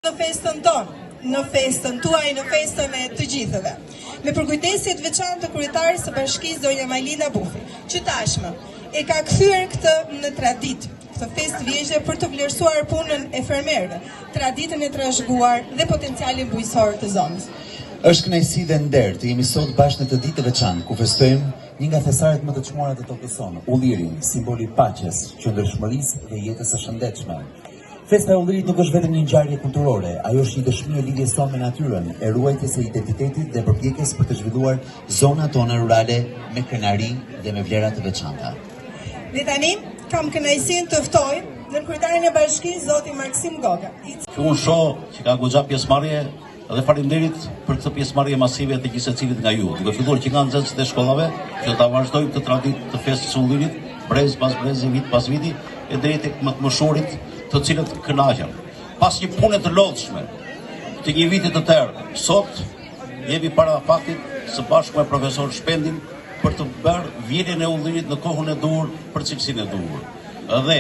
Në festën tonë, në festën tuaj, në festën e të gjithëve. Me përkujdesit veçantë të kryetares së bashkisë zonja Majlina Bufi, që tashmë e ka kthyer këtë në traditë, këtë festë vjeçare për të vlerësuar punën e fermerëve, traditën e trashëguar dhe potencialin bujqësor të zonës. Është kënaqësi dhe nder të jemi sot bashkë në të ditë të veçantë ku festojmë një nga thesaret më të çmuara të tokës sonë, ullirin, simboli i paqes, qëndrueshmërisë dhe jetës së shëndetshme. Festa e ullirit nuk është vetëm një ngjarje kulturore, ajo është një dëshmi e lidhjes tonë me natyrën, e ruajtjes së identitetit dhe përpjekjes për të zhvilluar zonat tona rurale me krenari dhe me vlera të veçanta. Dhe tani kam kënaqësinë të ftoj në kryetarin e bashkisë zotin Maksim Goga. Unë shoh që ka goxha pjesëmarrje dhe faleminderit për këtë pjesëmarrje masive të gjithë secilit nga ju. Duke filluar që nga nxënësit e shkollave që ta vazhdojmë këtë traditë të festës së ullirit, brez pas brezi, vit pas viti, e deri tek më të moshurit, të cilët kënaqen. Pas një pune të lodhshme, të një viti të tërë, sot jemi para faktit së bashku me profesor Shpendin për të bërë vjedhjen e ullirit në kohën e duhur për cilësinë e duhur. Dhe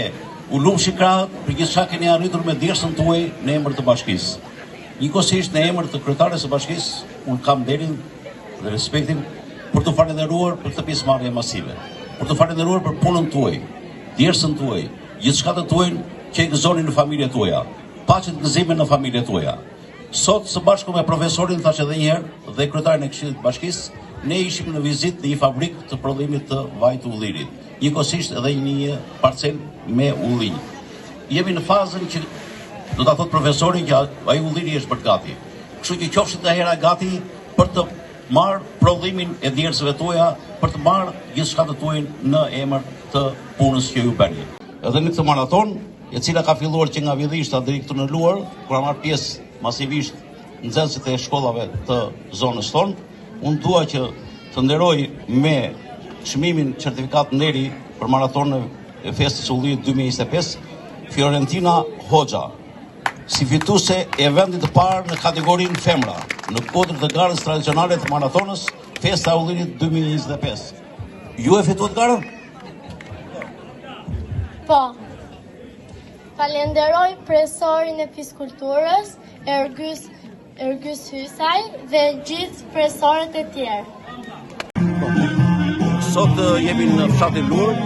u lumshi krahët për gjithë çka keni arritur me djersën tuaj në emër të bashkisë. Njëkohësisht në emër të kryetares së bashkisë, unë kam nderin dhe respektin për të falendëruar për këtë pjesëmarrje masive, për të falendëruar për punën tuaj, djersën tuaj, gjithçka të tuaj që i gëzoni në familjet tuaja, paqen të gëzimin në familjet tuaja. Sot, së bashku me profesorin, thash edhe njëherë, dhe kryetarin e Këshillit të Bashkisë, ne ishim në vizitë në një fabrikë të prodhimit të vajit të ullirit. Njëkohësisht edhe një parcel me ullinj. Jemi në fazën që do ta thotë profesori që ai ulliri është bërë gati. Kështu që qofshit të hera gati për të marrë prodhimin e djersëve tuaja, për të marrë gjithçka të tuaj në emër të punës që ju bëni. Edhe në këtë maraton, e cila ka filluar që nga Vjedhishta deri këtu në Luar, kur ka marrë pjesë masivisht nxënësit e shkollave të zonës tonë, unë dua që të nderoj me çmimin certifikat nderi për maratonën e festës së ullirit 2025, Fiorentina Hoxha, si fituese e vendit të parë në kategorinë femra, në kodrë të garës tradicionale të maratonës, Festa e Ullirit 2025. Ju e fituat garën? Po. Falenderoj profesorin e fiskulturës, Ergys Hysaj dhe gjithë profesorët e tjerë. Sot jemi në fshatin Luar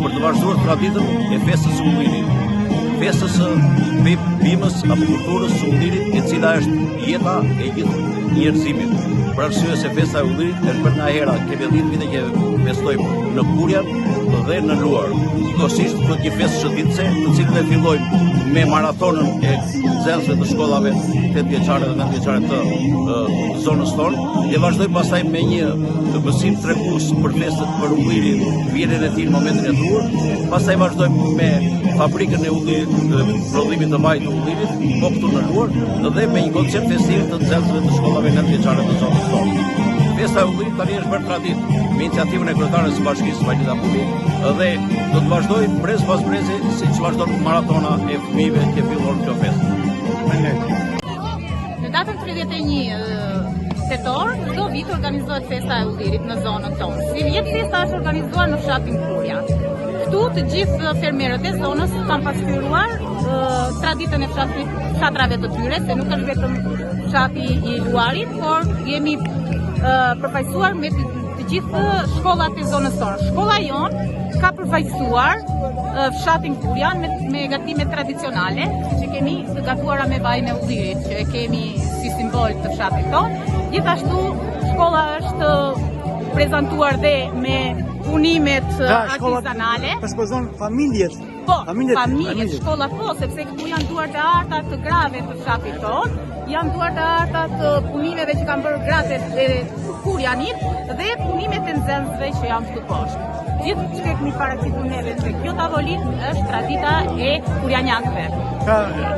për të vazhduar traditën e festës së ullirit. Festës së bimës apo kulturës së ullirit, e cila është jeta e gjithë njerëzimit. Për arsye se festa e ullirit është për nga hera, kemi 10 vite që festojmë në Kurjan dhe në Luar. Njëkohësisht këtë një festë shëndetëse, të cilën e fillojmë me maratonën e nxënësve të shkollave 8 vjeçare dhe 9 vjeçare të zonës tonë, dhe vazhdojmë pastaj me një mësim trekues për festën për ullirin, vjedhjen e tij në momentin e duhur. Pastaj vazhdojmë me fabrikën e ullirit, prodhimit të vajit të ullirit, po këtu në Luar, dhe me një koncept festiv të nxënësve të shkollave 9 vjeçare të zonës tonë. Festa e ullirit tani është bërë traditë me iniciativën e kryetares së bashkisë Majlina Bufi dhe do të vazhdoj brez pas brezi siç vazhdon maratona e fëmijëve që fillon kjo festë. Në datën 31 tetor, çdo vit organizohet Festa e Ullirit në zonën tonë. Si vjet festa është organizuar në fshatin Kurja. Këtu të gjithë fermerët e zonës kanë pasqyruar traditën e fshatrave të tyre, se nuk është vetëm fshati i Luarit, por jemi përfaqësuar me të gjithë shkollat e zonës tonë. Shkolla jonë ka përfaqësuar fshatin Kurjan me gatime tradicionale, që kemi të gatuara me vajin e ullirit, që e kemi si simbol të fshatit tonë. Gjithashtu shkolla është prezantuar dhe me punimet artizanale. Përshpozon familjet. Po, familjet, shkolla po, sepse këtu janë duart e arta të grave të fshatit tonë, janë duart e arta të punimeve që kanë bërë gratë e Kurjanit dhe punimet e nxënësve që janë këtu poshtë. Gjithë që kemi paraqitur neve se kjo tavolinë është tradita e kurjanjakëve.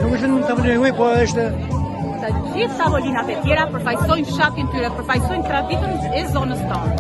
Nuk është në tavolinë juaj, po është të gjithë tavolinat e tjera përfaqësojnë fshatin tyre, përfaqësojnë traditën e zonës tonë.